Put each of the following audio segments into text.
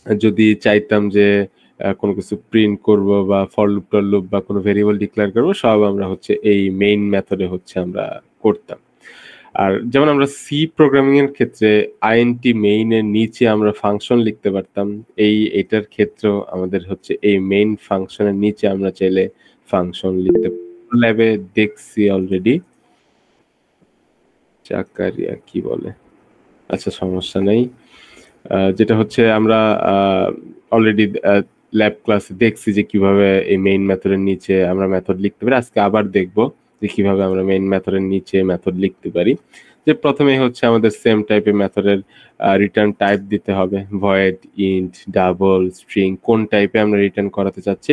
যদি চাইতাম যে কোনো কিছু প্রিন্ট করব বা ফর লুপ টর লুপ বা কোনো ভেরিয়েবল ডিক্লেয়ার করব, সব আমরা হচ্ছে এই মেইন মেথডে হচ্ছে আমরা করতাম। আর যেমন আমরা সি প্রোগ্রামিং এর ক্ষেত্রে আইএনটি মেইন এর নিচে আমরা ফাংশন লিখতে পারতাম। এটার ক্ষেত্রেও আমাদের হচ্ছে এই মেইন ফাংশনের নিচে আমরা চাইলে ফাংশন লিখতে ল্যাবে দেখছি অলরেডি। জাকারিয়া কি বলে? আচ্ছা, সমস্যা নেই। যেটা হচ্ছে আমরা অলরেডি ল্যাব ক্লাসে দেখছি যে কিভাবে এই মেইন মেথডের নিচে আমরা মেথড লিখতে পারি। আজকে আবার দেখব যে কিভাবে আমরা মেইন মেথডের নিচে মেথড লিখতে পারি। যে প্রথমেই হচ্ছে আমাদের সেম টাইপের মেথডের রিটার্ন টাইপ দিতে হবে। ভয়েড, ইন্ট, ডাবল, স্ট্রিং কোন টাইপে আমরা রিটার্ন করাতে চাচ্ছি।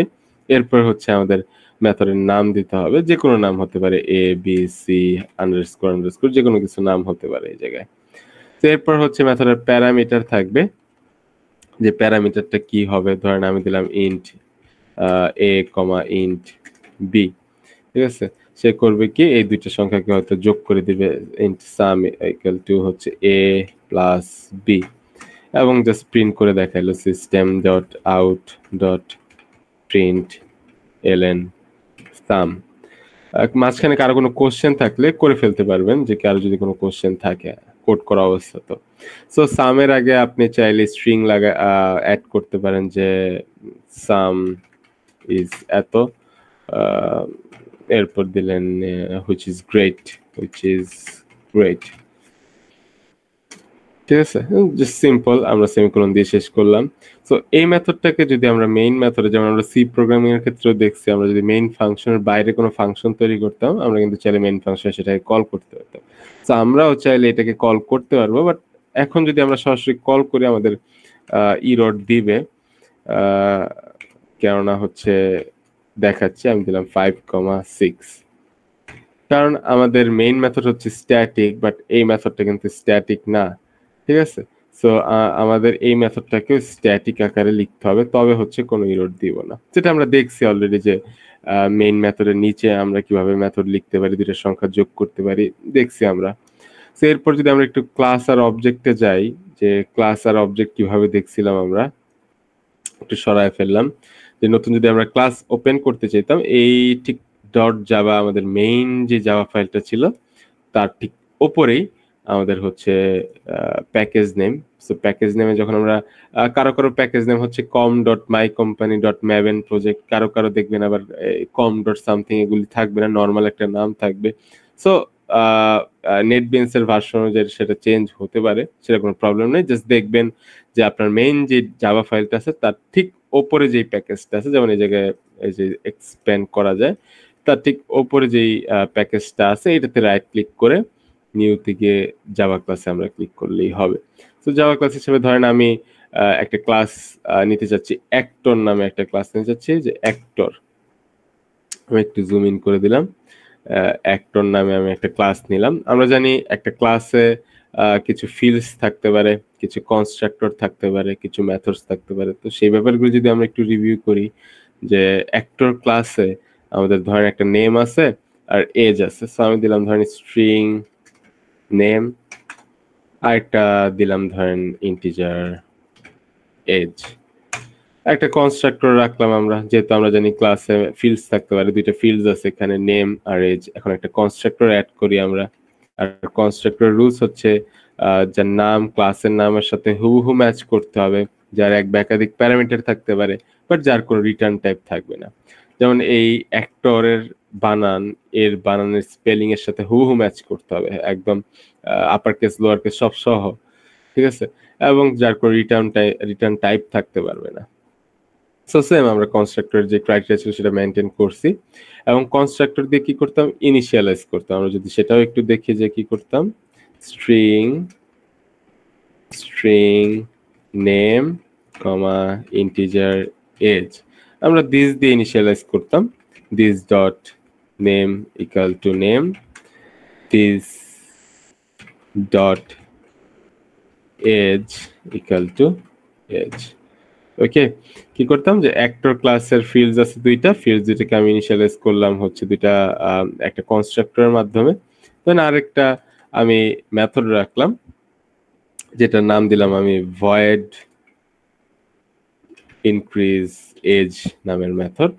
এরপর হচ্ছে আমাদের মেথডের নাম দিতে হবে। যেকোনো নাম হতে পারে, এ, বি, সি, আন্ডারস্কোর যেকোনো কিছু নাম হতে পারে এই জায়গায়। তো এরপর হচ্ছে মেথডের প্যারামিটার থাকবে। যে প্যারামিটারটা কি হবে, ধরেন আমি দিলাম ইন্ট এ কমা ইন্ট বি, ঠিক আছে? সে করবে কি, এই দুইটা সংখ্যাকে হয়তো যোগ করে দিবে, ইন্ট সাম ইকুয়াল টু হচ্ছে এ প্লাস বি, এবং জাস্ট প্রিন্ট করে দেখাইলো system dot out dot print ln sum. মাঝখানে কারো কোনো কোশ্চেন থাকলে করে ফেলতে পারবেন, যে কারো যদি কোনো কোশ্চেন থাকে কোড করা অবস্থা। তো সো সামের আগে আপনি চাইলে স্ট্রিং লাগা অ্যাড করতে পারেন, যে সাম ইজ এত, এরপর দিলেন হুইচ ইজ গ্রেট, ঠিক আছে? জাস্ট সিম্পল আমরা সেমিকোলন দিয়ে শেষ করলাম। সো এই মেথডটাকে যদি আমরা মেইন মেথডে, যেমন আমরা সি প্রোগ্রামিং এর ক্ষেত্রেও দেখছি, আমরা যদি মেইন ফাংশনের বাইরে কোনো ফাংশন তৈরি করতাম, আমরা কিন্তু চাইলে মেইন ফাংশনে সেটাকে কল করতে পারতাম। সো আমরাও চাইলে এটাকে কল করতে পারবো, বাট এখন যদি আমরা সরাসরি কল করি আমাদের ইরর দিবে। কেননা হচ্ছে দেখাচ্ছি, আমি দিলাম 5,6, কারণ আমাদের মেইন মেথড হচ্ছে স্ট্যাটিক, বাট এই মেথডটা কিন্তু স্ট্যাটিক না, ঠিক আছে? সো আমাদের এই মেথডটাকেও স্ট্যাটিক আকারে লিখতে হবে, তবে হচ্ছে কোনো এরর দিব না। যেটা আমরা দেখছি অলরেডি যে মেইন মেথডের নিচে আমরা কিভাবে মেথড লিখতে পারি, দুইটা সংখ্যা যোগ করতে পারি, দেখছি আমরা। সো এরপর যদি আমরা একটু ক্লাস আর অবজেক্টে যাই, যে ক্লাস আর অবজেক্ট কিভাবে দেখছিলাম আমরা, একটু সরায় ফেললাম। যে নতুন যদি আমরা ক্লাস ওপেন করতে চাইতাম, এই ঠিক ডট জাভা আমাদের মেইন যে জাভা ফাইলটা ছিল তার ঠিক ওপরেই আমাদের হচ্ছে প্যাকেজ নেম। সো প্যাকেজ নেমে যখন আমরা কারো কারো প্যাকেজ নেম হচ্ছে com.mycompany.maven প্রজেক্ট, কারো কারো দেখবেন আবার com.something, এগুলি থাকবে না, নর্মাল একটা নাম থাকবে। সো নেটবিনস এর ভার্সন অনুযায়ী সেটা চেঞ্জ হতে পারে, সেটা কোনো প্রবলেম নেই। জাস্ট দেখবেন যে আপনার মেইন যে জাভা ফাইলটা আছে তার ঠিক ওপরে যেই প্যাকেজটা আছে, যেমন এই জায়গায় এই যে এক্সপ্যান্ড করা যায়, তার ঠিক ওপরে যেই প্যাকেজটা আছে এটাতে রাইট ক্লিক করে নিউ থেকে জাভা ক্লাসে আমরা ক্লিক করলেই হবে। তো জাভা ক্লাস হিসেবে ধরেন আমি একটা ক্লাস নিতে চাচ্ছি, অ্যাক্টর নামে একটা ক্লাস নিতে চাচ্ছি, যে অ্যাক্টর, আমি একটু জুম ইন করে দিলাম। অ্যাক্টর নামে আমি একটা ক্লাস নিলাম। আমরা জানি একটা ক্লাসে কিছু ফিল্ডস থাকতে পারে, কিছু কনস্ট্রাক্টর থাকতে পারে, কিছু মেথডস থাকতে পারে। তো সেই ব্যাপারগুলো যদি আমরা একটু রিভিউ করি, যে অ্যাক্টর ক্লাসে আমাদের ধরেন একটা নেম আছে আর এজ আছে। সো আমি দিলাম ধরেন স্ট্রিং নেম, আর একটা দিলাম ধরেন ইন্টিজার এজ। একটা কনস্ট্রাক্টর রাখলাম আমরা, যেহেতু আমরা জানি ক্লাসে ফিল্ডস থাকতে পারে, দুইটা ফিল্ডস আছে এখানে, নেম আর এজ। এখন একটা কনস্ট্রাক্টর অ্যাড করি আমরা। আর কনস্ট্রাক্টর রুলস হচ্ছে যার নাম ক্লাসের নামের সাথে হুবহু ম্যাচ করতে হবে, যার এক বা একাধিক প্যারামিটার থাকতে পারে, বাট যার কোনো রিটার্ন টাইপ থাকবে না। যেমন এই অ্যাক্টরের বানান, এর বানানের স্পেলিং এর সাথে হুবহু ম্যাচ করতে হবে, একদম আপার কেস লোয়ার কেস সব সহ, ঠিক আছে? এবং যার কোনো রিটার্ন টাইপ থাকতে পারবে না। সো সেম আমরা কনস্ট্রাক্টরের যে ক্রাইটেরিয়া ছিল সেটা মেনটেন করছি, এবং কনস্ট্রাক্টর দিয়ে কি করতাম, ইনিশিয়ালাইজ করতাম। আমরা যদি সেটাও একটু দেখি যে কি করতাম, string name comma integer age, আমরা দিস দিয়ে ইনিশিয়ালাইজ করতাম, this dot name equal to name, this dot age equal to age. Okay, কি করতাম, যে অ্যাক্টর ক্লাসের ফিল্ডস আছে দুইটা, ফিল্ডস দুইটাকে আমি ইনিশিয়ালাইজ করলাম হচ্ছে দুইটা একটা কনস্ট্রাক্টরের মাধ্যমে। দেন আরেকটা আমি মেথড রাখলাম, যেটার নাম দিলাম আমি ভয়েড ইনক্রিজ এজ নামের মেথড।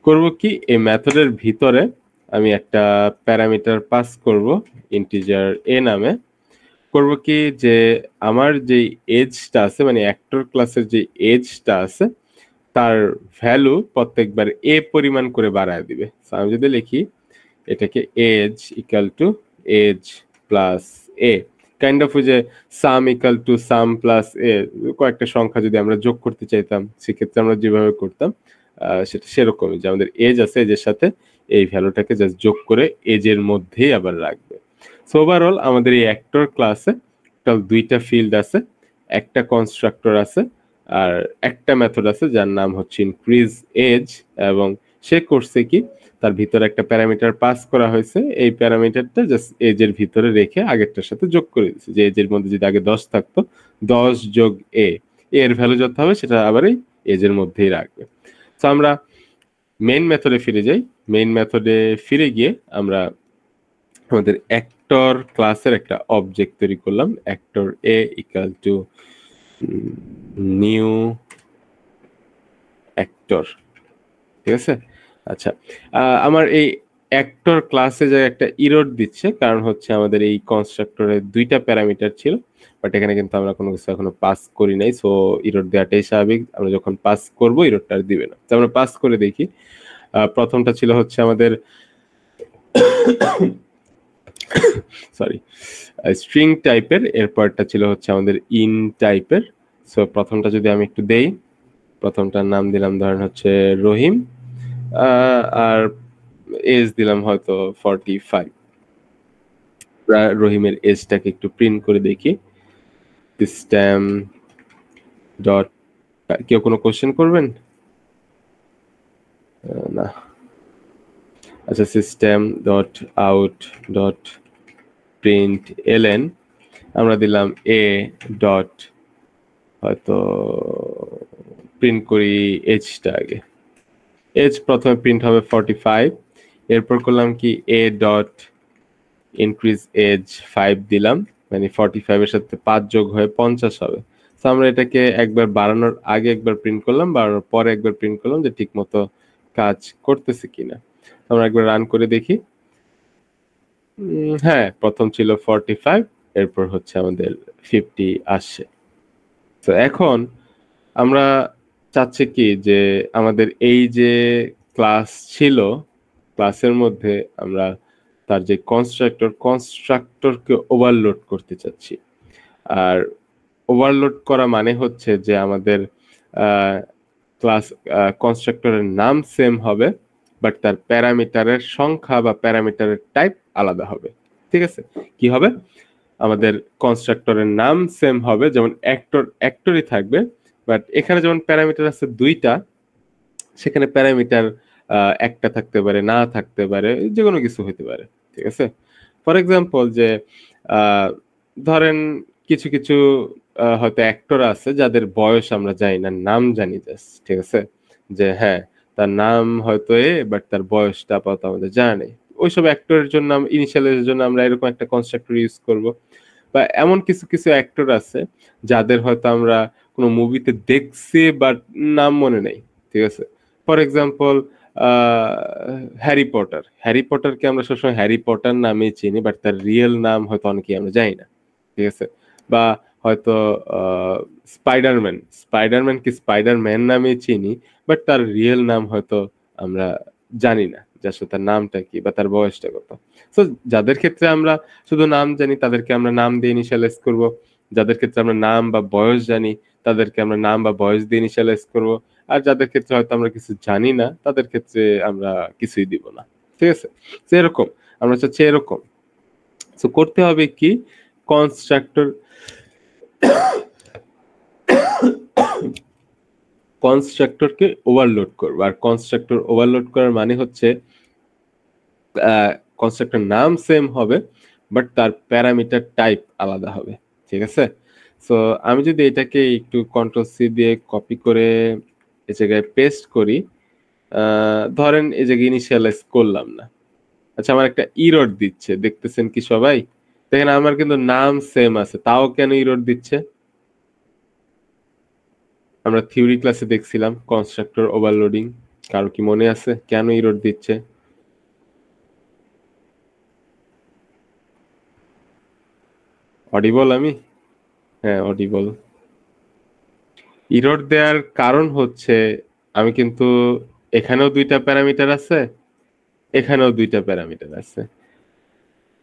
করব কি, এই মেথডের ভিতরে আমি একটা প্যারামিটার পাস করব ইন্টিজার এ নামে। করব কি যে আমার যে এজটা আছে, মানে অ্যাক্টর ক্লাসের যে এজটা আছে তার ভ্যালু প্রত্যেকবার এ পরিমাণ করে বাড়ায় দিবে। আমি যদি লিখি এটাকে age equal to age plus A, kind of যে sum equal to sum plus A, কয়েকটা সংখ্যা যদি আমরা যোগ করতে চাইতাম সেক্ষেত্রে আমরা যেভাবে করতাম সেটা সেরকমই, যে আমাদের এজ আছে, এজের সাথে এই ভ্যালুটাকে জাস্ট যোগ করে এজের মধ্যেই আবার রাখবে। সো ওভারঅল আমাদের এই অ্যাক্টর ক্লাসে টোটাল 2টা ফিল্ড আছে, একটা কনস্ট্রাক্টর আছে, আর একটা মেথড আছে যার নাম হচ্ছে ইনক্রিজ এজ। এবং সে করছে কি, তার ভিতরে একটা প্যারামিটার পাস করা হয়েছে, এই প্যারামিটারটা জাস্ট এজের ভিতরে রেখে আগেরটার সাথে যোগ করে দিচ্ছে, যে এজের মধ্যে যদি আগে 10 থাকতো 10 যোগ এ, এর ভ্যালু যত হবে সেটা আবার এই এজের মধ্যেই রাখবে। তো আমরা মেইন মেথডে ফিরে যাই। মেইন মেথডে ফিরে গিয়ে আমরা আমাদের অ্যাক্টর ক্লাসের একটা অবজেক্ট তৈরি করলাম, actor A equal to new actor. ঠিক আছে? আচ্ছা, আমার এই অ্যাক্টর ক্লাসে যে একটা ইরর দিচ্ছে, কারণ হচ্ছে আমাদের এই কনস্ট্রাক্টরের 2টা প্যারামিটার ছিল, বাট এখানে কিন্তু আমরা কোনো কিছু এখনো পাস করি নাই। সো ইরর দেওয়াটাই স্বাভাবিক, আমরা যখন পাস করব ইররটা আর দিবে না। তো আমরা পাস করে দেখি। প্রথমটা ছিল হচ্ছে আমাদের সরি স্ট্রিং টাইপের, এরপরটা ছিল হচ্ছে আমাদের ইন টাইপের। সো প্রথমটা যদি আমি একটু দেই, প্রথমটার নাম দিলাম ধরেন হচ্ছে রহিম, আর এজ দিলাম হয়তো 45। রহিমের এজটাকে একটু প্রিন্ট করে দেখি। সিস্টেম ডট, কেউ কোনো কোশ্চেন করবেন? না। আচ্ছা, system dot out dot print LN, আমরা দিলাম এ ডট, হয়তো প্রিন্ট করি এজটা আগে। এজ প্রথমে প্রিন্ট হবে 45, এরপর করলাম কি এ ডট ইনক্রিজ এজ 5 দিলাম, মানে 45 এর সাথে 5 যোগ হয়ে 50 হবে। তো আমরা এটাকে একবার বাড়ানোর আগে একবার প্রিন্ট করলাম, বাড়ানোর পরে একবার প্রিন্ট করলাম যে ঠিক মতো কাজ করতেছে কিনা। আমরা একবার রান করে দেখি। হ্যাঁ, প্রথম ছিল 45, এরপর হচ্ছে আমাদের 50 আসছে। তো এখন আমরা চাচ্ছি কি যে আমাদের এই যে ক্লাস ছিল, ক্লাসের মধ্যে আমরা তার যে কনস্ট্রাক্টরকে ওভারলোড করতে চাচ্ছি। আর ওভারলোড করা মানে হচ্ছে যে আমাদের ক্লাস কনস্ট্রাক্টরের নাম সেম হবে, বাট তার প্যারামিটারের সংখ্যা বা প্যারামিটারের টাইপ আলাদা হবে। ঠিক আছে? কি হবে? আমাদের কনস্ট্রাক্টরের নাম সেম হবে, যেমন অ্যাক্টরই থাকবে, বাট এখানে যেমন প্যারামিটার আছে 2টা, সেখানে প্যারামিটার একটা থাকতে পারে, না থাকতে পারে, যে কোনো কিছু হতে পারে। ঠিক আছে? ফর এক্সাম্পল যে ধরেন কিছু কিছু হয়তো অ্যাক্টর আছে যাদের বয়স আমরা জানি না, নাম জানি জাস্ট। ঠিক আছে? যে হ্যাঁ, তার নাম হয়তো এ, বাট তার বয়সটা আপাতত আমাদের জানা নেই। ওইসব অ্যাক্টরের জন্য ইনিশিয়ালের জন্য আমরা এরকম একটা কনস্ট্রাক্টর ইউজ করব। বা এমন কিছু কিছু অ্যাক্টর আছে যাদের হয়তো আমরা কোনো মুভিতে দেখছি বাট নাম মনে নেই। ঠিক আছে? ফর এক্সাম্পল হ্যারি পটারকে আমরা সবসময় হ্যারি পটার নামেই চিনি, বাট তার রিয়েল নাম হয়তো অনেকেই আমরা জানি না। ঠিক আছে? বা হয়তো স্পাইডারম্যানকে স্পাইডারম্যান নামেই চিনি, বাট তার রিয়েল নাম হয়তো আমরা জানি না, যে আসলে তার নামটা কি বা তার বয়সটা কত। সো যাদের ক্ষেত্রে আমরা শুধু নাম জানি তাদেরকে আমরা নাম দিয়ে ইনিশিয়ালাইজ করব। যাদের ক্ষেত্রে আমরা নাম বা বয়স জানি তাদেরকে আমরা নাম বা বয়স দিয়ে ইনিশিয়ালাইজ করব। আর যাদের ক্ষেত্রে হয়তো আমরা কিছু জানি না তাদের ক্ষেত্রে আমরা কিছুই দিব না। ঠিক আছে? তো এরকম আমরা চাচ্ছি এরকম। সো করতে হবে কি, কনস্ট্রাক্টর কনস্ট্রাক্টরকে ওভারলোড করব। আর কনস্ট্রাক্টর ওভারলোড করার মানে হচ্ছে কনস্ট্রাক্টর নাম সেম হবে, বাট তার প্যারামিটার টাইপ আলাদা হবে। ঠিক আছে? সো আমি যদি এটাকে একটু কন্ট্রোল সি দিয়ে কপি করে এই জায়গায় পেস্ট করি, ধরেন এই জায়গায় ইনিশিয়ালাইজ করলাম না। আচ্ছা, আমার একটা ইরর দিচ্ছে, দেখতেছেন কি সবাই? দেখেন আমার কিন্তু নাম সেম আছে, তাও কেন ইরর দিচ্ছে? আমরা থিওরি ক্লাসে দেখছিলাম কনস্ট্রাক্টর ওভারলোডিং। কারো কি মনে আছে কেন এরর দিচ্ছে? অডিবল আমি? হ্যাঁ অডিবল। এরর দেওয়ার কারণ হচ্ছে আমি কিন্তু এখানেও দুইটা প্যারামিটার আছে, এখানেও দুইটা প্যারামিটার আছে,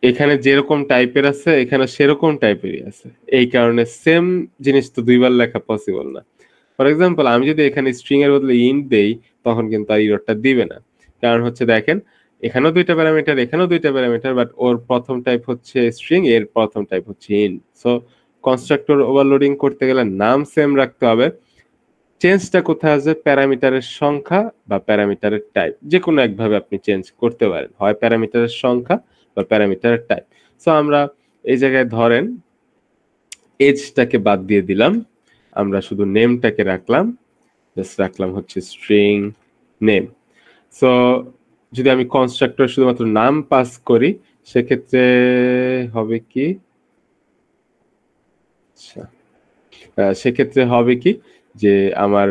এখানে যেরকম টাইপের আছে এখানে সেরকম টাইপেরই আছে। এই কারণে সেম জিনিস তো দুইবার লেখা পসিবল না। ফর এক্সাম্পল আমি যদি এখানে স্ট্রিং এর বদলে ইন্ট দেই তখন কিন্তু আর এররটা দিবে না। কারণ হচ্ছে দেখেন এখানেও দুইটা প্যারামিটার, এখানেও দুইটা প্যারামিটার, বাট ওর প্রথম টাইপ হচ্ছে স্ট্রিং, এর প্রথম টাইপ হচ্ছে ইন্ট। সো কনস্ট্রাক্টর ওভারলোডিং করতে গেলে নাম সেম রাখতে হবে, চেঞ্জটা কোথায় আসবে? প্যারামিটারের সংখ্যা বা প্যারামিটারের টাইপ, যে কোনো একভাবে আপনি চেঞ্জ করতে পারেন, হয় প্যারামিটারের সংখ্যা বা প্যারামিটারের টাইপ। সো আমরা এই জায়গায় ধরেন এজটাকে বাদ দিয়ে দিলাম, আমরা শুধু নেমটাকে রাখলাম, জাস্ট রাখলাম হচ্ছে স্ট্রিং নেম। সো যদি আমি কনস্ট্রাক্টর শুধুমাত্র নাম পাস করি সেক্ষেত্রে হবে কি, আচ্ছা সেক্ষেত্রে হবে কি যে আমার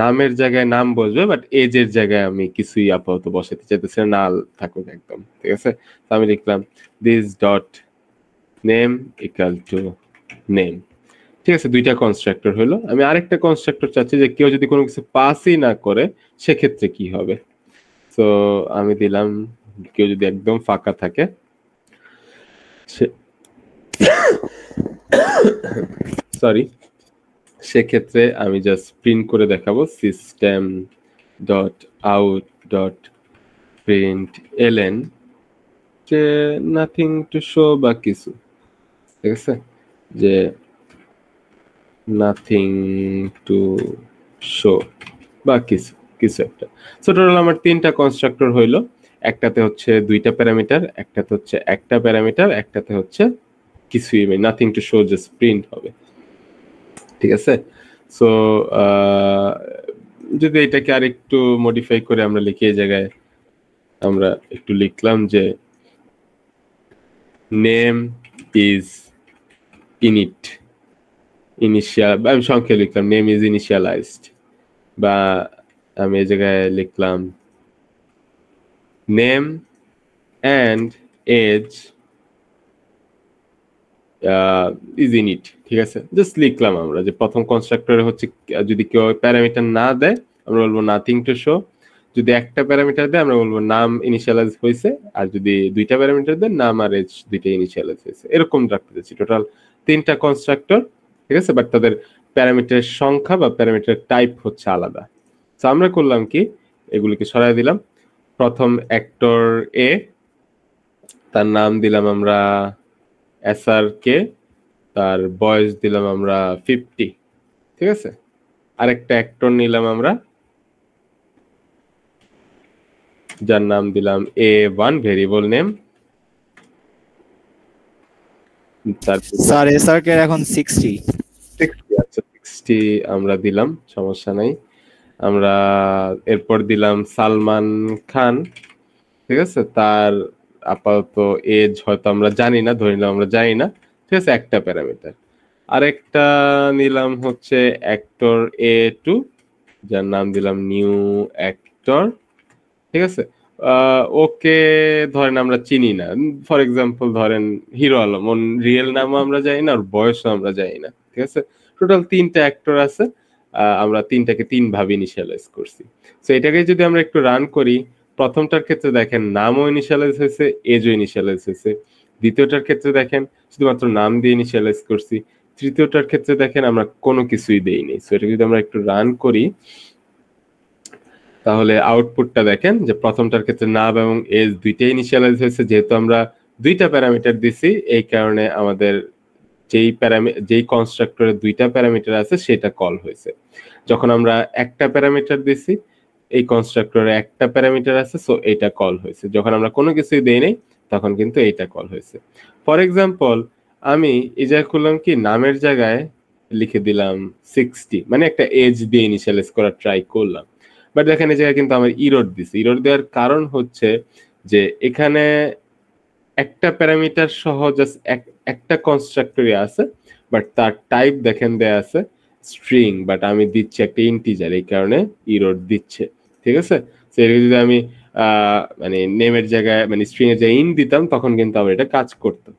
নামের জায়গায় নাম বসবে, বাট এজের জায়গায় আমি কিছুই আপাতত বসাতে চাইতেছি না, নাল থাকুক একদম, ঠিক আছে। তো আমি লিখলাম this dot name equal to name, ঠিক আছে। দুইটা কনস্ট্রাক্টর হলো। আমি আরেকটা কনস্ট্রাক্টর চাচ্ছি যে কেউ যদি কোনো কিছু পাসই না করে সেক্ষেত্রে কি হবে। তো আমি দিলাম কেউ যদি একদম ফাঁকা থাকে সরি, সেক্ষেত্রে আমি জাস্ট প্রিন্ট করে দেখাবো system dot out dot print LN যে নাথিং টু শো বা কিছু, ঠিক আছে, যে নাথিং টু শো বা কিছু কিছু একটা। সো টোটাল আমার তিনটা কনস্ট্রাক্টর হইলো, একটাতে হচ্ছে দুইটা প্যারামিটার, একটাতে হচ্ছে একটা প্যারামিটার, একটাতে হচ্ছে কিছুই নেই, nothing to show, just print হবে, ঠিক আছে। সো যদি এটাকে আর একটু মডিফাই করে আমরা লিখি, এই জায়গায় আমরা একটু লিখলাম যে নেম ইজ ইনিট, ইনিশিয়াল, আমি সংখ্যা লিখলাম নেম ইজ ইনিশিয়ালাইজড, বা আমি এই জায়গায় লিখলাম name and age is init, ঠিক আছে। জাস্ট লিখলাম আমরা যে প্রথম কনস্ট্রাক্টরে হচ্ছে যদি কেউ প্যারামিটার না দেয় আমরা বলবো নাথিং টু শো, যদি একটা প্যারামিটার দেয় আমরা বলবো নাম ইনিশিয়ালাইজ হয়েছে, আর যদি দুইটা প্যারামিটার দেয় নাম আর এজ দুইটা ইনিশিয়ালাইজ হয়েছে, এরকম রাখতে যাচ্ছি। টোটাল তিনটা কনস্ট্রাক্টর, ঠিক আছে, বাট তাদের প্যারামিটারের সংখ্যা বা প্যারামিটার টাইপ হচ্ছে আলাদা। তো আমরা করলাম কি, এগুলিকে সরাই দিলাম। প্রথম অ্যাক্টর এ, তার নাম দিলাম আমরা এসআরকে, তার বয়স দিলাম আমরা 50, ঠিক আছে। আরেকটা অ্যাক্টর নিলাম আমরা, যার নাম দিলাম A1 variable name, sir SRK এখন 60। আচ্ছা 60 আমরা দিলাম, সমস্যা নাই। আমরা এরপর দিলাম সালমান খান, ঠিক আছে, তার আপাতত এজ হয়তো আমরা জানি না, ধরে নিলাম আমরা জানি না, ঠিক আছে, একটা প্যারামিটার। আরেকটা নিলাম হচ্ছে অ্যাক্টর A2, যার নাম দিলাম নিউ অ্যাক্টর, ঠিক আছে। ওকে ধরেন আমরা চিনি না, ফর এক্সাম্পল ধরেন হিরো আলম, ওর রিয়েল নামও আমরা জানি না, ওর বয়সও আমরা জানি না, ঠিক আছে। টোটাল তিনটা অ্যাক্টর আছে, আমরা তিনটাকে তিন ভাবে ইনিশিয়ালাইজ করছি। সো এটাকে যদি আমরা একটু রান করি, প্রথমটার ক্ষেত্রে দেখেন নামও ইনিশিয়ালাইজ হয়েছে, এজও ইনিশিয়ালাইজ হয়েছে। দ্বিতীয়টার ক্ষেত্রে দেখেন শুধুমাত্র নাম দিয়ে ইনিশিয়ালাইজ করছি। তৃতীয়টার ক্ষেত্রে দেখেন আমরা কোনো কিছুই দেইনি। সো এটা যদি আমরা একটু রান করি তাহলে আউটপুটটা দেখেন যে প্রথমটার ক্ষেত্রে নাম এবং এজ দুইটাই ইনিশিয়ালাইজ হয়েছে, যেহেতু আমরা দুইটা প্যারামিটার দিছি এই কারণে আমাদের যেই কনস্ট্রাক্টরে দুইটা প্যারামিটার আছে সেটা কল হয়েছে। যখন আমরা একটা প্যারামিটার দিছি এই কনস্ট্রাক্টরে একটা প্যারামিটার আছে, সো এটা কল হয়েছে। যখন আমরা কোনো কিছুই দেই নাই তখন কিন্তু এইটা কল হয়েছে। ফর এক্সাম্পল আমি এই জায়গায় করলাম কি, নামের জায়গায় লিখে দিলাম 60, মানে একটা এজ দিয়ে ইনিশিয়ালাইজ করার ট্রাই করলাম, বাট দেখেন এই জায়গায় কিন্তু আমার ইরর দিছে। ইরর দেওয়ার কারণ হচ্ছে যে এখানে একটা প্যারামিটার সহ জাস্ট একটা কনস্ট্রাক্টরই আছে, বাট তার টাইপ দেখেন দেয়া আছে স্ট্রিং, বাট আমি দিচ্ছি একটা ইন্টিজার, এই কারণে ইরর দিচ্ছে। ঠিক আছে, তো এর যদি আমি মানে নেমের জায়গায় মানে স্ট্রিং এর জায়গায় ইন দিতাম তখন কিন্তু আবার এটা কাজ করতো।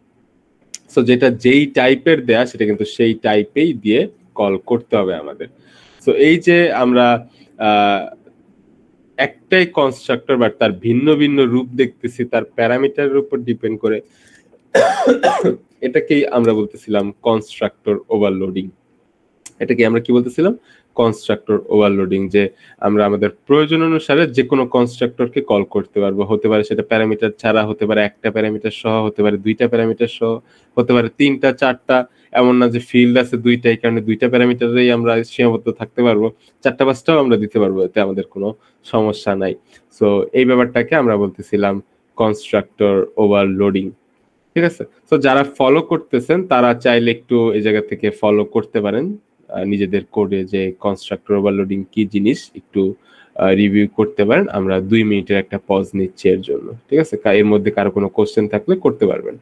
সো যেটা যেই টাইপের দেয়া সেটা কিন্তু সেই টাইপেই দিয়ে কল করতে হবে আমাদের। সো এই যে আমরা একটাই কনস্ট্রাক্টর বাট তার ভিন্ন ভিন্ন রূপ দেখতেছি তার প্যারামিটারের উপর ডিপেন্ড করে, এটাকেই আমরা বলতেছিলাম কনস্ট্রাক্টর ওভারলোডিং। এটাকে আমরা কি বলতেছিলাম? কনস্ট্রাক্টর ওভারলোডিং, যে আমরা আমাদের প্রয়োজন অনুসারে যে কোনো কনস্ট্রাক্টরকে কল করতে পারবো। হতে পারে সেটা প্যারামিটার ছাড়া, হতে পারে একটা প্যারামিটার সহ, হতে পারে দুইটা প্যারামিটার সহ, হতে পারে তিনটা চারটা। এমন না যে ফিল্ড আছে দুইটা, এই কারণে দুইটা প্যারামিটারেই আমরা সীমাবদ্ধ থাকতে পারবো, চারটা পাঁচটাও আমরা দিতে পারবো, এতে আমাদের কোনো সমস্যা নাই। সো এই ব্যাপারটাকে আমরা বলতেছিলাম কনস্ট্রাক্টর ওভারলোডিং। ঠিক আছে, তো যারা ফলো করতেছেন তারা চাইলে একটু এই জায়গা থেকে ফলো করতে পারেন নিজেদের কোডে, যে কনস্ট্রাক্টর ওভারলোডিং কি জিনিস একটু রিভিউ করতে পারেন। আমরা 2 মিনিটের একটা পজ নিচ্ছি এর জন্য। ঠিক আছে, এর মধ্যে কারো কোনো কোশ্চেন থাকলে করতে পারবেন।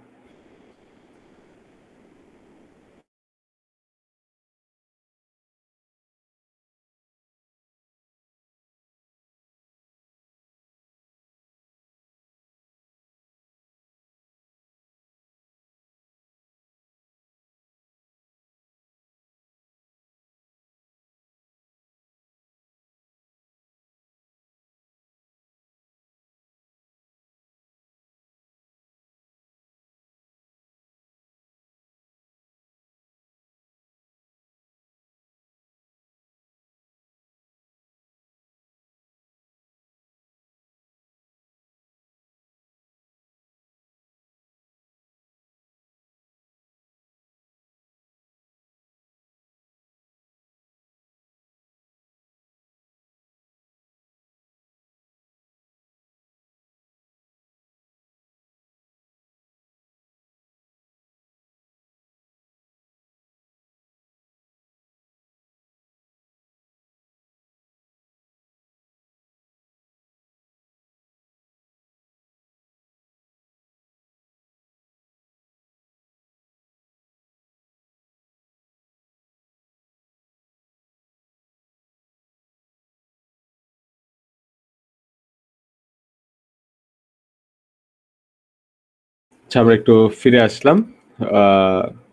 আচ্ছা, আমরা একটু ফিরে আসলাম।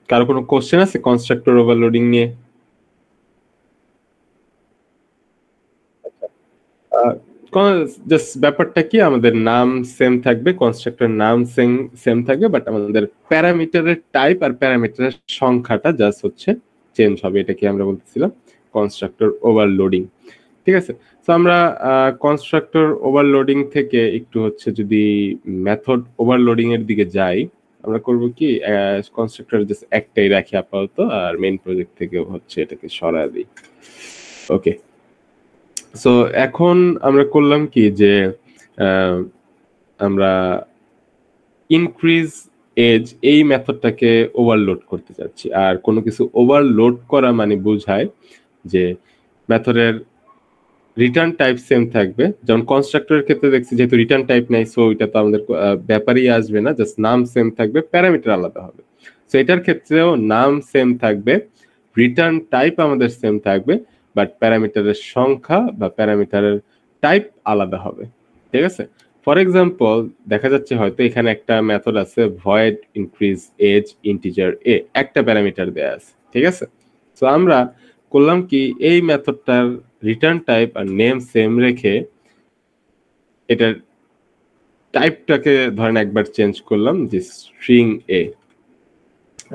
কারো কোনো কোশ্চেন আছে কনস্ট্রাক্টর ওভারলোডিং নিয়ে? জাস্ট ব্যাপারটা কি, আমাদের নাম সেম থাকবে, কনস্ট্রাক্টর নাম সেম থাকবে, বাট আমাদের প্যারামিটারের টাইপ আর প্যারামিটারের সংখ্যাটা জাস্ট হচ্ছে চেঞ্জ হবে। এটাকে আমরা বলতেছিলাম কনস্ট্রাক্টর ওভারলোডিং। ঠিক আছে, তো আমরা কনস্ট্রাক্টর ওভারলোডিং থেকে একটু হচ্ছে যদি মেথড ওভারলোডিং এর দিকে যাই, আমরা করব কি কনস্ট্রাক্টর জাস্ট একটাই রাখি আপাতত, আর মেইন প্রজেক্ট থেকে হচ্ছে এটাকে সরাই দিই। ওকে, সো এখন আমরা করলাম কি যে আমরা ইনক্রিজ এজ এই মেথডটাকে ওভারলোড করতে যাচ্ছি। আর কোনো কিছু ওভারলোড করা মানে বোঝায় যে মেথডের রিটার্ন টাইপ সেম থাকবে। যেমন কনস্ট্রাক্টরের ক্ষেত্রে দেখছি যেহেতু রিটার্ন টাইপ নাই, সো এটা তো আমাদের ব্যাপারেই আসবে না, জাস্ট নাম সেম থাকবে, প্যারামিটার আলাদা হবে। সো এটার ক্ষেত্রেও নাম সেম থাকবে, রিটার্ন টাইপ আমাদের সেম থাকবে, বাট প্যারামিটারের সংখ্যা বা প্যারামিটারের টাইপ আলাদা হবে। ঠিক আছে, ফর এক্সাম্পল দেখা যাচ্ছে হয়তো এখানে একটা মেথড আছে ভয়েড ইনক্রিজ এজ ইন্টিজার এ, একটা প্যারামিটার দেয়া আছে। ঠিক আছে, সো আমরা করলাম কি এই মেথডটার রিটার্ন টাইপ আর নেম সেম রেখে এটার টাইপটাকে ধরেন একবার চেঞ্জ করলাম, যে স্ট্রিং এ,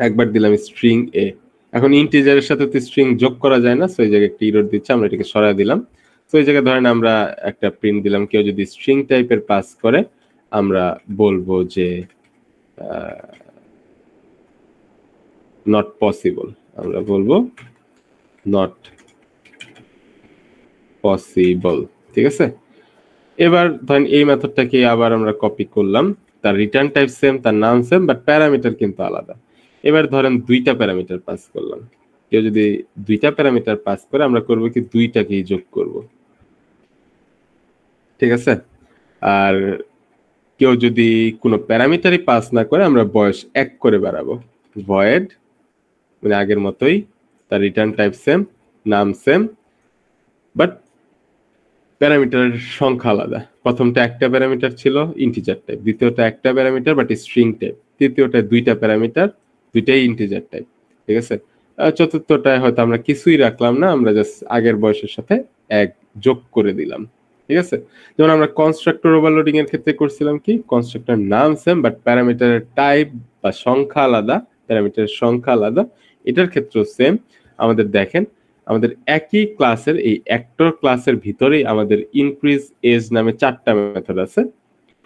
একবার দিলাম স্ট্রিং এ। এখন ইন্টিজারের সাথে তো স্ট্রিং যোগ করা যায় না, সো এই জায়গায় একটা ইরর দিচ্ছে, আমরা এটাকে সরাই দিলাম। তো এই জায়গায় ধরেন আমরা একটা প্রিন্ট দিলাম, কেউ যদি স্ট্রিং টাইপের পাস করে আমরা বলবো যে নট পসিবল, আমরা বলবো নট পসিবল। ঠিক আছে, এবার ধরেন এই মেথডটাকে আবার আমরা কপি করলাম, তার রিটার্ন টাইপ সেম, তার নাম সেম, বাট প্যারামিটার কিন্তু আলাদা। এবার ধরেন দুইটা প্যারামিটার পাস করলাম, কেউ যদি দুইটা প্যারামিটার পাস করে আমরা করব কি দুইটাকেই যোগ করব। ঠিক আছে, আর কেউ যদি কোনো প্যারামিটারই পাস না করে আমরা বয়স 1 করে বাড়াবো। ভয়েড মানে আগের মতোই, তার রিটার্ন টাইপ সেম, নাম সেম, বাট প্যারামিটারের সংখ্যা আলাদা। প্রথমটা একটা প্যারামিটার ছিল ইন্টিজার টাইপ, দ্বিতীয়টা একটা প্যারামিটার বাট স্ট্রিং টাইপ, তৃতীয়টা দুইটা প্যারামিটার, দুইটাই ইন্টিজার টাইপ, ঠিক আছে। চতুর্থটায় হয়তো আমরা কিছুই রাখলাম না, আমরা জাস্ট আগের বয়সের সাথে এক যোগ করে দিলাম, ঠিক আছে। যেমন আমরা কনস্ট্রাক্টর ওভারলোডিং এর ক্ষেত্রে করছিলাম কি, কনস্ট্রাক্টর নাম সেম বাট প্যারামিটারের টাইপ বা সংখ্যা আলাদা, প্যারামিটারের সংখ্যা আলাদা। এটার ক্ষেত্রেও সেম। আমাদের দেখেন, আমাদের একই ক্লাসের এই অ্যাক্টর ক্লাসের ভিতরেই আমাদের ইনক্রিজ এজ নামে 4টা মেথড আছে।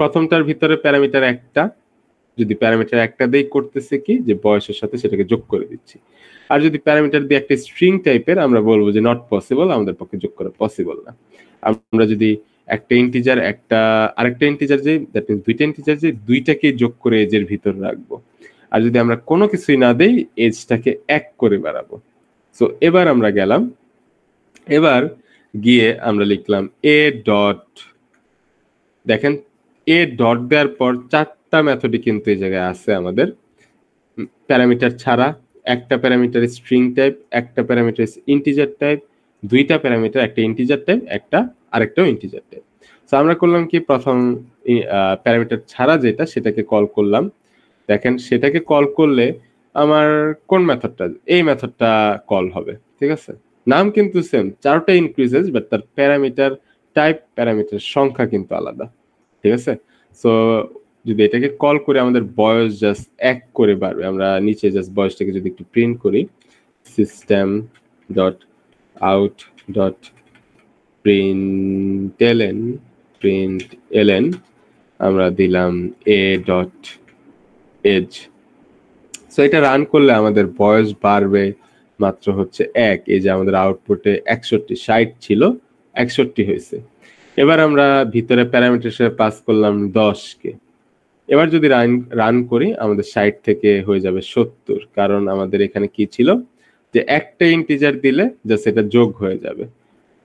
প্রথমটার ভিতরে প্যারামিটার একটা, যদি প্যারামিটার একটা দিয়ে করতেছে কি, যে বয়সের সাথে সেটাকে যোগ করে দিচ্ছি। আর যদি প্যারামিটার দিয়ে একটা স্ট্রিং টাইপের, আমরা বলবো যে নট পসিবল, আমাদের পক্ষে যোগ করা পসিবল না। আমরা যদি একটা ইন্টিজার একটা আরেকটা ইন্টিজার যে, দ্যাট মিন্স দুইটা ইন্টিজার যে, দুইটাকে যোগ করে এজের ভিতর রাখবো। আর যদি আমরা কোনো কিছুই না দেই, এজটাকে এক করে বাড়াবো। সো এবার আমরা গেলাম, এবার গিয়ে আমরা লিখলাম এ ডট, দেখেন এ ডট দেওয়ার পর 4টা মেথডই কিন্তু এই জায়গায় আছে আমাদের, প্যারামিটার ছাড়া। একটা প্যারামিটার স্ট্রিং টাইপ, একটা প্যারামিটার ইন্টিজার টাইপ, দুইটা প্যারামিটার, একটা ইন্টিজার টাইপ, একটা আরেকটাও ইন্টিজার টাইপ। সো আমরা করলাম কি, প্রথম প্যারামিটার ছাড়া যেটা, সেটাকে কল করলাম। দেখেন সেটাকে কল করলে আমার কোন মেথডটা, এই মেথডটা কল হবে, ঠিক আছে। নাম কিন্তু সেম, 4টা ইনক্রিজেস, বাট তার প্যারামিটার টাইপ, প্যারামিটার সংখ্যা কিন্তু আলাদা, ঠিক আছে। সো যদি এটাকে কল করে আমাদের বয়স জাস্ট এক করে বাড়বে। আমরা নিচে জাস্ট বয়সটাকে যদি একটু প্রিন্ট করি, system dot out dot print LN, আমরা দিলাম এ ডট এজ। সো এটা রান করলে আমাদের বয়স বাড়বে মাত্র হচ্ছে এক। এই যে আমাদের আউটপুটে 61, 60 ছিল 61 হয়েছে। এবার আমরা ভিতরে প্যারামিটার হিসেবে পাস করলাম 10কে। এবার যদি রান করি, আমাদের 60 থেকে হয়ে যাবে 70, কারণ আমাদের এখানে কি ছিল, যে একটা ইন্টিজার দিলে জাস্ট এটা যোগ হয়ে যাবে,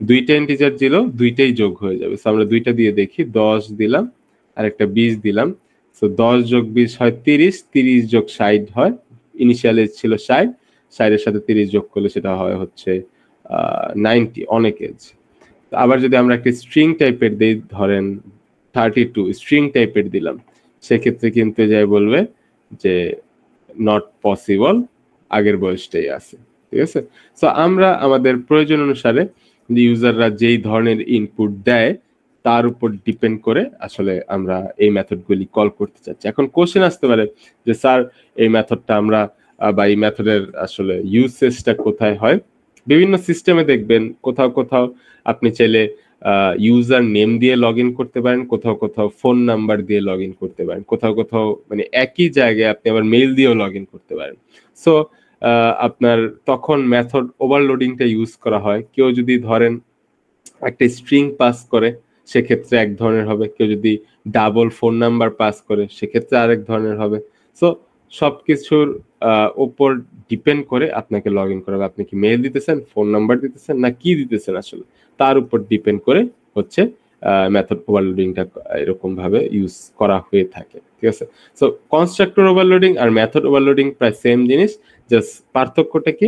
দুইটা ইন্টিজার দিল দুইটাই যোগ হয়ে যাবে। সো আমরা দুইটা দিয়ে দেখি, 10 দিলাম আর একটা 20 দিলাম। সো 10 যোগ 20 হয় 30, 30 যোগ 60 হয়, ইনিশিয়াল এজ ছিল 60, 60 এর সাথে 30 যোগ করলে সেটা হয় হচ্ছে 90, অনেক এজ। আবার যদি আমরা একটা স্ট্রিং টাইপের দিই, ধরেন 32 স্ট্রিং টাইপের দিলাম, সেক্ষেত্রে কিন্তু যাই বলবে যে নট পসিবল, আগের বয়সটাই আছে, ঠিক আছে। সো আমরা আমাদের প্রয়োজন অনুসারে ইউজাররা যেই ধরনের ইনপুট দেয় তার উপর ডিপেন্ড করে আসলে আমরা এই মেথডগুলি কল করতে চাচ্ছি। এখন কোশ্চেন আসতে পারে যে স্যার এই মেথডটা আমরা বা এই মেথডের আসলে ইউসেজটা কোথায় হয়। বিভিন্ন সিস্টেমে দেখবেন কোথাও কোথাও আপনি চাইলে ইউজার নেম দিয়ে লগ ইন করতে পারেন, কোথাও কোথাও ফোন নাম্বার দিয়ে লগ ইন করতে পারেন, কোথাও কোথাও মানে একই জায়গায় আপনি আবার মেইল দিয়েও লগ ইন করতে পারেন। সো আপনার তখন মেথড ওভারলোডিংটা ইউজ করা হয়। কেউ যদি ধরেন একটা স্ট্রিং পাস করে, সেক্ষেত্রে এক ধরনের হবে, কেউ যদি ডাবল ফোন নাম্বার পাস করে সেক্ষেত্রে আরেক ধরনের হবে। সো সবকিছুর উপর ডিপেন্ড করে আপনাকে লগ ইন করা হবে। আপনি কি মেইল দিতেছেন, ফোন নাম্বার দিতেছেন, না কি দিতেছেন আসলে, তার উপর ডিপেন্ড করে হচ্ছে মেথড ওভারলোডিংটা এরকম ভাবে ইউজ করা হয়ে থাকে, ঠিক আছে। সো কনস্ট্রাক্টর ওভারলোডিং আর মেথড ওভারলোডিং প্রায় সেম জিনিস, জাস্ট পার্থক্যটা কি,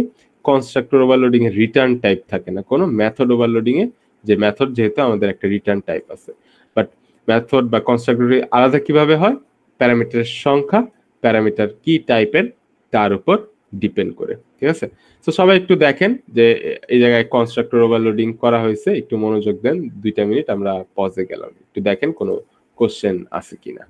কনস্ট্রাক্টর ওভারলোডিং এর রিটার্ন টাইপ থাকে না কোনো, মেথড ওভারলোডিং এ যে মেথড, যেহেতু আমাদের একটা রিটার্ন টাইপ আছে। বাট মেথড বা কনস্ট্রাক্টর আলাদা কিভাবে হয়, প্যারামিটারের সংখ্যা, প্যারামিটার কি টাইপের তার উপর ডিপেন্ড করে, ঠিক আছে। তো সবাই একটু দেখেন যে এই জায়গায় কনস্ট্রাক্টর ওভারলোডিং করা হয়েছে, একটু মনোযোগ দেন, 2টা মিনিট আমরা পজে গেলাম, একটু দেখেন কোনো কোশ্চেন আছে কিনা।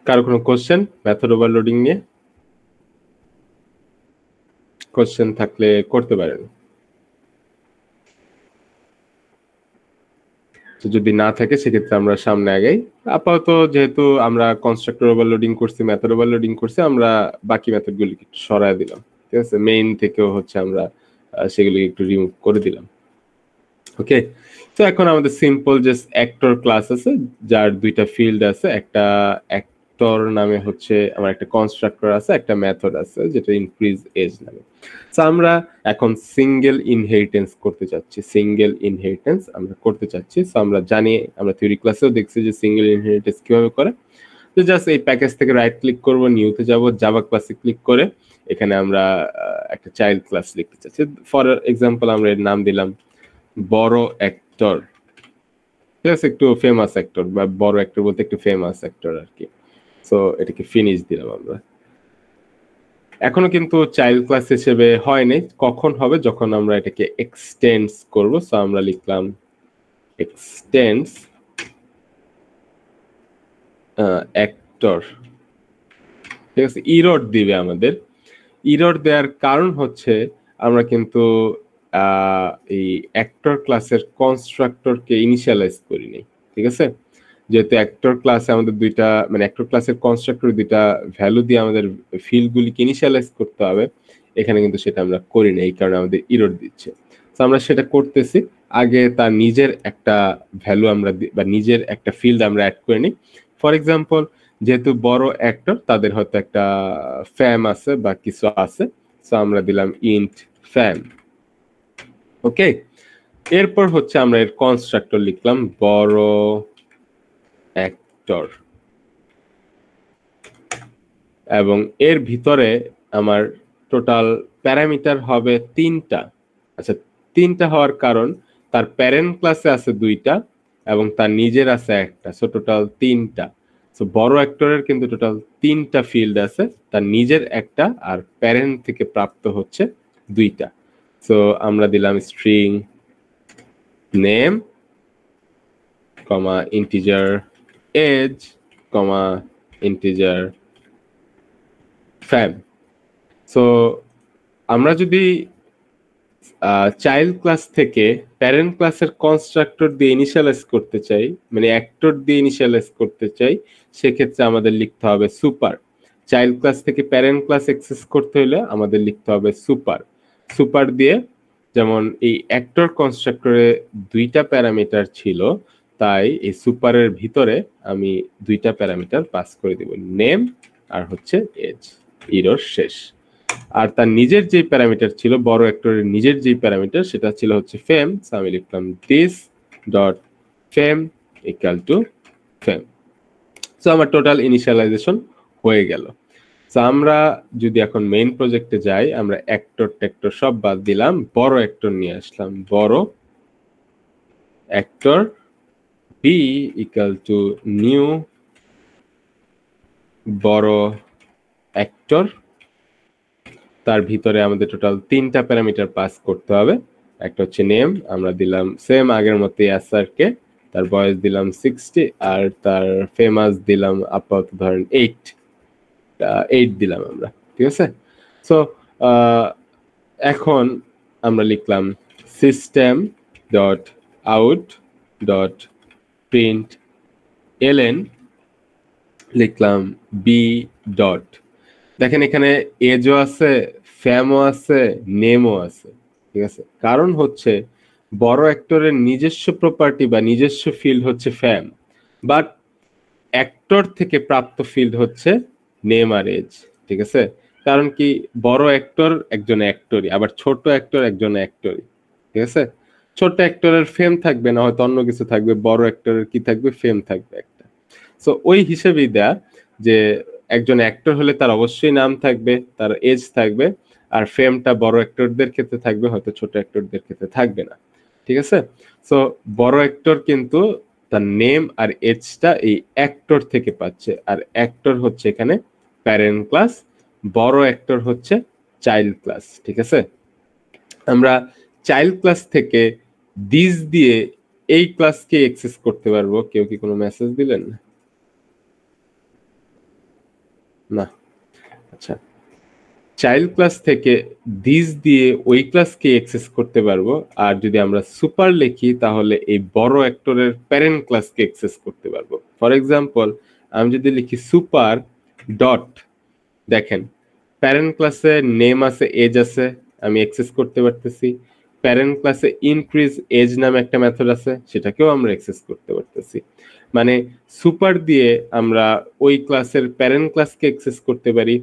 কারো কোনো কোশ্চেন মেথড ওভারলোডিং নিয়ে? কোশ্চেন থাকলে করতে পারেন। তো যদি না থাকে সেক্ষেত্রে আমরা সামনে আগাই। আপাতত যেহেতু আমরা কনস্ট্রাক্টর ওভারলোডিং করছি, মেথড ওভারলোডিং করছি, আমরা বাকি মেথডগুলিকে একটু সরায় দিলাম। ঠিক আছে, মেইন থেকেও হচ্ছে আমরা সেগুলিকে একটু রিমুভ করে দিলাম। ওকে, তো এখন আমাদের সিম্পল জাস্ট অ্যাক্টর ক্লাস আছে, যার দুইটা ফিল্ড আছে। একটা অ্যাক্টর নামে হচ্ছে আমার একটা কনস্ট্রাক্টর আছে, একটা মেথড আছে যেটা ইনক্রিজ এজ নামে। তো আমরা এখন সিঙ্গেল ইনহেরিটেন্স করতে চাচ্ছি। সিঙ্গেল ইনহেরিটেন্স আমরা করতে চাচ্ছি। সো আমরা জানি, আমরা থিওরি ক্লাসেও দেখছি যে সিঙ্গেল ইনহেরিটেন্স কিভাবে করে। তো জাস্ট এই প্যাকেজ থেকে রাইট ক্লিক করব, নিউতে যাব, জাভা ক্লাসে ক্লিক করে এখানে আমরা একটা চাইল্ড ক্লাস লিখতে চাচ্ছি। ফর এক্সাম্পল আমরা এর নাম দিলাম বড় অ্যাক্টর। ঠিক আছে, একটু ফেমাস অ্যাক্টর, বা বড় অ্যাক্টর বলতে একটু ফেমাস অ্যাক্টর আর কি। সো এটাকে ফিনিশ দিলাম আমরা। এখনো কিন্তু চাইল্ড ক্লাস হিসেবে হয়নি, কখন হবে? যখন আমরা এটাকে এক্সটেন্ডস করব। সো আমরা লিখলাম এক্সটেন্ডস অ্যাক্টর। ঠিক আছে, ইরর দিবে আমাদের। ইরর দেওয়ার কারণ হচ্ছে আমরা কিন্তু এই অ্যাক্টর ক্লাসের কনস্ট্রাক্টরকে ইনিশিয়ালাইজ করিনি। ঠিক আছে, যেহেতু অ্যাক্টর ক্লাসে আমাদের দুইটা, মানে অ্যাক্টর ক্লাসের কনস্ট্রাক্টর দুইটা ভ্যালু দিয়ে আমাদের ফিল্ডগুলিকে ইনিশিয়ালাইজ করতে হবে, এখানে কিন্তু সেটা আমরা করি না, এই কারণে আমাদের ইরর দিচ্ছে। তো আমরা সেটা করতেছি। আগে তার নিজের একটা ভ্যালু আমরা বা নিজের একটা ফিল্ড আমরা অ্যাড করে নিই। ফর এক্সাম্পল, যেহেতু বড় অ্যাক্টর, তাদের হয়তো একটা ফ্যাম আছে বা কিছু আছে। সো আমরা দিলাম ইন্ট ফ্যাম। ওকে, এরপর হচ্ছে আমরা এর কনস্ট্রাক্টর লিখলাম বড় অ্যাক্টর, এবং এর ভিতরে আমার টোটাল প্যারামিটার হবে 3টা। আচ্ছা, 3টা হওয়ার কারণ তার প্যারেন্ট ক্লাসে আছে 2টা এবং তার নিজের আছে একটা, সো টোটাল 3টা। সো বড় অ্যাক্টরের কিন্তু টোটাল 3টা ফিল্ড আছে, তার নিজের একটা আর প্যারেন্ট থেকে প্রাপ্ত হচ্ছে 2টা। সো আমরা দিলাম string name comma integer age কমা ইন্টিজার ফ্যাম। সো আমরা যদি চাইল্ড ক্লাস থেকে প্যারেন্ট ক্লাসের কনস্ট্রাক্টর দিয়ে ইনিশিয়ালাইজ করতে চাই, মানে অ্যাক্টর দিয়ে ইনিশিয়ালাইজ করতে চাই, সেক্ষেত্রে আমাদের লিখতে হবে সুপার। চাইল্ড ক্লাস থেকে প্যারেন্ট ক্লাস অ্যাক্সেস করতে হলে আমাদের লিখতে হবে সুপার। সুপার দিয়ে, যেমন এই অ্যাক্টর কনস্ট্রাক্টরে 2টা প্যারামিটার ছিল, তাই এই সুপারের ভিতরে আমি 2টা প্যারামিটার পাস করে দেব, নেম আর হচ্ছে এজ। ইরর শেষ। আর তার নিজের যে প্যারামিটার ছিল, বড় অ্যাক্টরের নিজের যে প্যারামিটার, সেটা ছিল হচ্ছে ফেম। সো আমি লিখলাম this dot fame equal to fame. So আমার টোটাল ইনিশিয়ালাইজেশন হয়ে গেল। সো আমরা যদি এখন মেইন প্রজেক্টে যাই, আমরা অ্যাক্টর ট্যাক্টর সব বাদ দিলাম, বড় অ্যাক্টর নিয়ে আসলাম। বড় actor b equal to new বড় অ্যাক্টর। তার ভিতরে আমাদের টোটাল 3টা প্যারামিটার পাস করতে হবে। একটা হচ্ছে নেম, আমরা দিলাম সেম আগের মতো ইয়াসারকে, তার বয়স দিলাম 60, আর তার ফেমাস দিলাম আপাতত ধরেন 8 দিলাম আমরা। ঠিক আছে, সো এখন আমরা লিখলাম system dot out dot print LN, লিখলাম বি ডট। দেখেন এখানে এজও আছে, ফ্যামও আছে, নেমও আছে। ঠিক আছে, কারণ হচ্ছে বড় অ্যাক্টরের নিজস্ব প্রপার্টি বা নিজস্ব ফিল্ড হচ্ছে ফ্যাম, বাট অ্যাক্টর থেকে প্রাপ্ত ফিল্ড হচ্ছে নেম আর এজ। ঠিক আছে, কারণ কি, বড় অ্যাক্টর একজন অ্যাক্টরই, আবার ছোট অ্যাক্টর একজন অ্যাক্টরই। ঠিক আছে, ছোট অ্যাক্টরের ফেম থাকবে না, হয়তো অন্য কিছু থাকবে, বড় অ্যাক্টরের কি থাকবে, ফেম থাকবে একটা। সো ওই হিসেবেই দেয়া যে একজন অ্যাক্টর হলে তার অবশ্যই নাম থাকবে, তার এজ থাকবে, আর ফেমটা বড় অ্যাক্টরদের ক্ষেত্রে থাকবে, হয়তো ছোট অ্যাক্টরদের ক্ষেত্রে থাকবে না। ঠিক আছে, সো বড় অ্যাক্টর কিন্তু তার নেম আর এজটা এই অ্যাক্টর থেকে পাচ্ছে, আর অ্যাক্টর হচ্ছে এখানে প্যারেন্ট ক্লাস, বড় অ্যাক্টর হচ্ছে চাইল্ড ক্লাস। ঠিক আছে, আমরা চাইল্ড ক্লাস থেকে দিস দিয়ে এই ক্লাসকে অ্যাক্সেস করতে পারবো। কেউ কি কোনো মেসেজ দিলেন? না। আচ্ছা, চাইল্ড ক্লাস থেকে দিস দিয়ে ওই ক্লাসকে অ্যাক্সেস করতে পারবো, আর যদি আমরা সুপার লিখি তাহলে এই বড় অ্যাক্টরের প্যারেন্ট ক্লাসকে অ্যাক্সেস করতে পারবো। ফর এক্সাম্পল, আমি যদি লিখি সুপার ডট, দেখেন প্যারেন্ট ক্লাসে নেম আছে, এজ আছে, আমি অ্যাক্সেস করতে পারতেছি। প্যারেন্ট ক্লাসে ইনক্রিজ এজ নামে একটা মেথড আছে, সেটাকেও আমরা অ্যাক্সেস করতে পারতেছি। মানে সুপার দিয়ে আমরা ওই ক্লাসের প্যারেন্ট ক্লাসকে অ্যাক্সেস করতে পারি,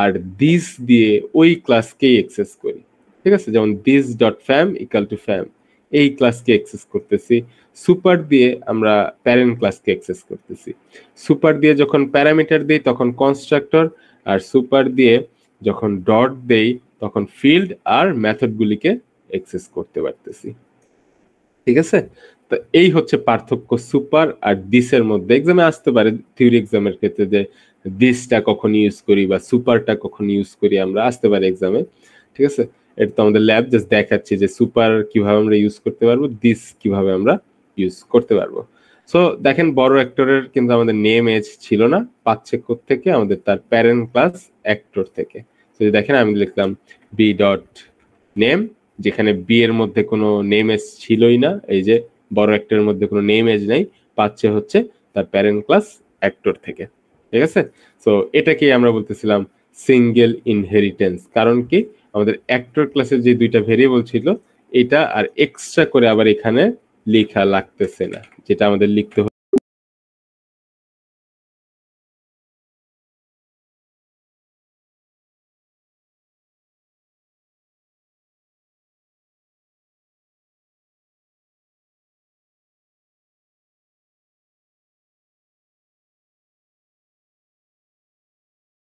আর দিস দিয়ে ওই ক্লাসকেই অ্যাক্সেস করি। ঠিক আছে, যেমন দিস ডট ফ্যাম ইকুয়াল টু ফ্যাম, এই ক্লাসকে অ্যাক্সেস করতেছি। সুপার দিয়ে আমরা প্যারেন্ট ক্লাসকে অ্যাক্সেস করতেছি। সুপার দিয়ে যখন প্যারামিটার দেই তখন কনস্ট্রাক্টর, আর সুপার দিয়ে যখন ডট দেই তখন ফিল্ড আর মেথডগুলিকে অ্যাক্সেস করতে পারতেছি। ঠিক আছে, তো এই হচ্ছে পার্থক্য সুপার আর দিসের মধ্যে। এক্সামে আসতে পারে থিওরি এক্সামের ক্ষেত্রে যে দিসটা কখন ইউজ করি বা সুপারটা কখন ইউজ করি, আমরা আসতে পারে এক্সামে। ঠিক আছে, এটা তো আমাদের ল্যাব জাস্ট দেখাচ্ছে যে সুপার কিভাবে আমরা ইউজ করতে পারবো, দিস কিভাবে আমরা ইউজ করতে পারবো। সো দেখেন বড় অ্যাক্টরের কিন্তু আমাদের নেম এজ ছিল না, পাচ্ছে থেকে আমাদের তার প্যারেন্ট ক্লাস অ্যাক্টর থেকে। তো দেখেন আমি লিখলাম বি ডট নেম, যেখানে বি এর মধ্যে কোনো নেম এজ ছিলই না, এই যে বড় অ্যাক্টরের মধ্যে কোনো নেম এজ নাই, পাচ্ছে হচ্ছে তার প্যারেন্ট ক্লাস অ্যাক্টর থেকে। ঠিক আছে, সো এটাকেই আমরা বলতেছিলাম সিঙ্গেল ইনহেরিটেন্স। কারণ কি, আমাদের অ্যাক্টর ক্লাসের যে দুইটা ভেরিয়েবল ছিল এটা আর এক্সট্রা করে আবার এখানে লেখা লাগতেছে না, যেটা আমাদের লিখতে